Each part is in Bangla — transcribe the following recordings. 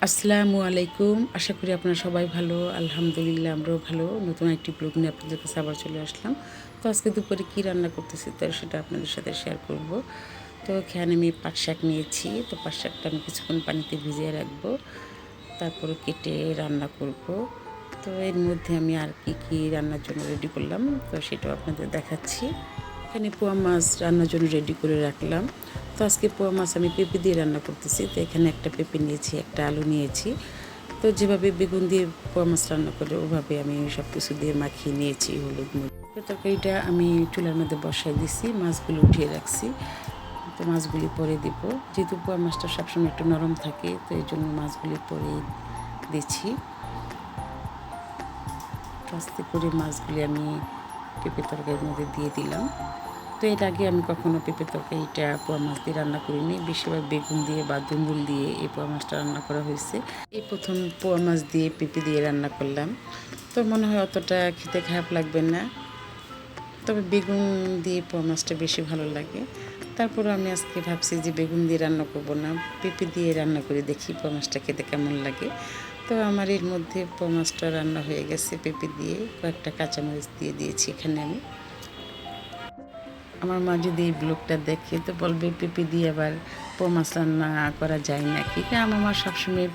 আসসালামু আলাইকুম। আশা করি আপনারা সবাই ভালো। আলহামদুলিল্লাহ আমরাও ভালো। নতুন একটি ব্লগ নিয়ে আপনাদের কাছে আবার চলে আসলাম। তো আজকে দুপুরে কী রান্না করতেছি তো সেটা আপনাদের সাথে শেয়ার করব। তো এখানে আমি পাট শাক নিয়েছি। তো পাট শাকটা আমি কিছুক্ষণ পানিতে ভিজিয়ে রাখবো। তারপরে কেটে রান্না করব। তো এর মধ্যে আমি আর কি রান্নার জন্য রেডি করলাম তো সেটাও আপনাদের দেখাচ্ছি। এখানে পোয়া মাছ রান্নার জন্য রেডি করে রাখলাম। তো আজকে পোয়া মাছ আমি পেঁপে দিয়ে রান্না করতেছি। তো এখানে একটা পেঁপে নিয়েছি, একটা আলু নিয়েছি। তো যেভাবে বেগুন দিয়ে পোয়া মাছ রান্না করে ওভাবে আমি সব কিছু দিয়ে মাখিয়ে নিয়েছি হলুদ মরিচ। তরকারিটা আমি চুলার মধ্যে বসাই দিছি, মাছগুলো উঠিয়ে রাখছি। তো মাছগুলি পরে দিব, যেহেতু পোয়া মাছটা সবসময় একটু নরম থাকে তো এই জন্য মাছগুলি পরে দিচ্ছি। আস্তে করে মাছগুলি আমি পেঁপে তরকারির মধ্যে দিয়ে দিলাম। তো এর আগে আমি কখনো পেঁপে তরকারিটা পোয়া মাছ দিয়ে রান্না করিনি, বেশিরভাগ বেগুন দিয়ে বা দুমুল দিয়ে এই পোয়া মাছটা রান্না করা হয়েছে। এই প্রথম পোয়া মাছ দিয়ে পেঁপে দিয়ে রান্না করলাম। তো মনে হয় অতটা খেতে খারাপ লাগবে না, তবে বেগুন দিয়ে পোয়া মাছটা বেশি ভালো লাগে। তারপরে আমি আজকে ভাবছি যে বেগুন দিয়ে রান্না করব না, পেঁপে দিয়ে রান্না করে দেখি পোয়া মাছটা খেতে কেমন লাগে। তো আমার এর মধ্যে পোয়া মাছটা রান্না হয়ে গেছে পেঁপে দিয়ে, কয়েকটা কাঁচামরিচ দিয়ে দিয়েছি এখানে আমি। আমার মা যদি এই ব্লগটা দেখে তো বলবে পেঁপে দিয়ে আবার পোয়া মাছ রান্না করা যায় নাকি। আমার মা সবসময়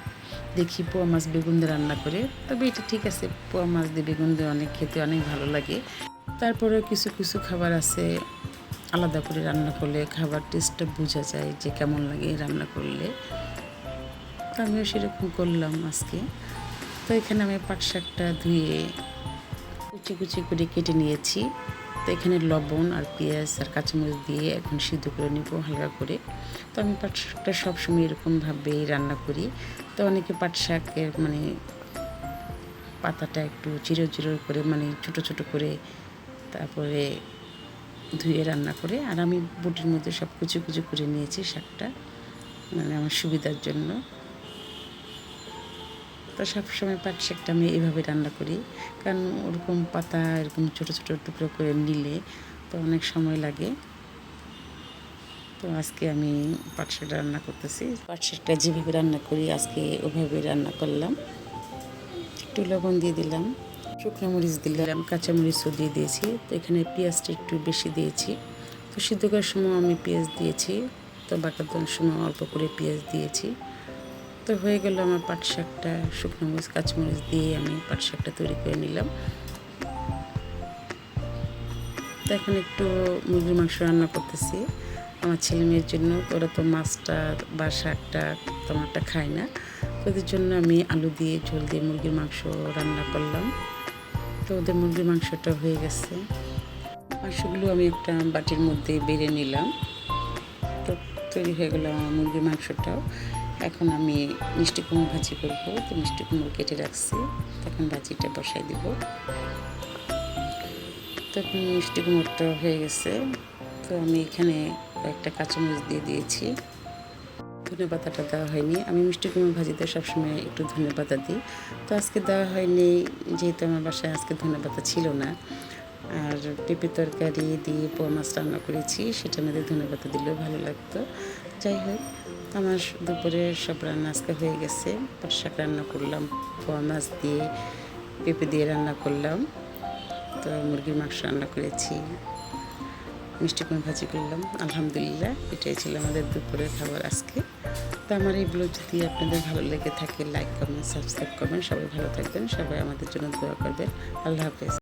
দেখি পোয়া মাছ বেগুন দিয়ে রান্না করে, তবে এটা ঠিক আছে, পোয়া মাছ দিয়ে বেগুন দিয়ে অনেক খেতে অনেক ভালো লাগে। তারপরেও কিছু কিছু খাবার আছে আলাদা করে রান্না করলে খাবার টেস্টটা বোঝা যায় যে কেমন লাগে রান্না করলে। তো আমিও সেরকম করলাম আজকে। তো এখানে আমি পাট শাকটা ধুয়ে কুচি কুচি করে কেটে নিয়েছি। তো এখানে লবণ আর পেঁয়াজ আর কাঁচামরিচ দিয়ে এখন সিদ্ধ করে নেব হালকা করে। তো আমি পাট শাকটা সবসময় এরকমভাবেই রান্না করি। তো অনেকে পাট শাকের মানে পাতাটা একটু চিরো চিরো করে মানে ছোটো ছোটো করে তারপরে ধুয়ে রান্না করে, আর আমি বটির মধ্যে সব কুচি কুচি করে নিয়েছি শাকটা, মানে আমার সুবিধার জন্য। তো সবসময় পাট শাকটা আমি এইভাবে রান্না করি, কারণ ওরকম পাতা এরকম ছোটো ছোটো টুকরো করে নিলে তো অনেক সময় লাগে। তো আজকে আমি পাট শাকটা রান্না করতেছি। পাট শাকটা যেভাবে রান্না করি আজকে ওভাবে রান্না করলাম। একটু লবণ দিয়ে দিলাম, শুকনো মরিচ দিলাম, কাঁচামরিচও দিয়ে দিয়েছি। তো এখানে পেঁয়াজটা একটু বেশি দিয়েছি। তো সিদ্ধ করার সময় আমি পেঁয়াজ দিয়েছি, তো বাটার সময় অল্প করে পেঁয়াজ দিয়েছি। তো হয়ে গেল আমার পাট শাকটা, শুকনো মরিচ কাঁচামরিচ দিয়ে আমি পাট শাকটা তৈরি করে নিলাম। তো এখন একটু মুরগির মাংস রান্না করতেছি আমার ছেলে মেয়ের জন্য। তো ওরা তো মাছটা বা শাকটা টমাটটা খায় না, তো ওদের জন্য আমি আলু দিয়ে ঝোল দিয়ে মুরগির মাংস রান্না করলাম। তো ওদের মুরগির মাংসটা হয়ে গেছে। মাংসগুলো আমি একটা বাটির মধ্যে বেড়ে নিলাম। তো তৈরি হয়ে গেল আমার মুরগির মাংসটাও। এখন আমি মিষ্টি কুমড়ো ভাজি করবো। তো মিষ্টি কুমড়ো কেটে রাখছি, তখন ভাজিটা বসাই দিব। তখন মিষ্টি কুমড়োটা হয়ে গেছে। তো আমি এখানে কয়েকটা কাঁচামরিচ দিয়ে দিয়েছি। ধনেপাতাটা দেওয়া হয়নি, আমি মিষ্টি কুমড়ো ভাজিতে সবসময় একটু ধনেপাতা দিই। তো আজকে দেওয়া হয়নি, যেহেতু আমার বাসায় আজকে ধনেপাতা ছিল না। আর পেঁপে তরকারি দিয়ে পোয়া মাছ রান্না করেছি, সেটার মধ্যে ধনেপাতা দিলেও ভালো লাগতো। যাই হোক, আমার দুপুরের সব রান্না আজকে হয়ে গেছে। পাট শাক রান্না করলাম, পোয়া মাছ দিয়ে পেঁপে দিয়ে রান্না করলাম, তো মুরগির মাংস রান্না করেছি, মিষ্টি কুমড়ো ভাজি করলাম। আলহামদুলিল্লাহ, এটাই ছিল আমাদের দুপুরের খাবার আজকে। তো আমার এই ব্লগ যদি আপনাদের ভালো লেগে থাকে লাইক কমেন্ট সাবস্ক্রাইব করবেন। সবাই ভালো থাকবেন, সবাই আমাদের জন্য দোয়া করবেন। আল্লাহ হাফেজ।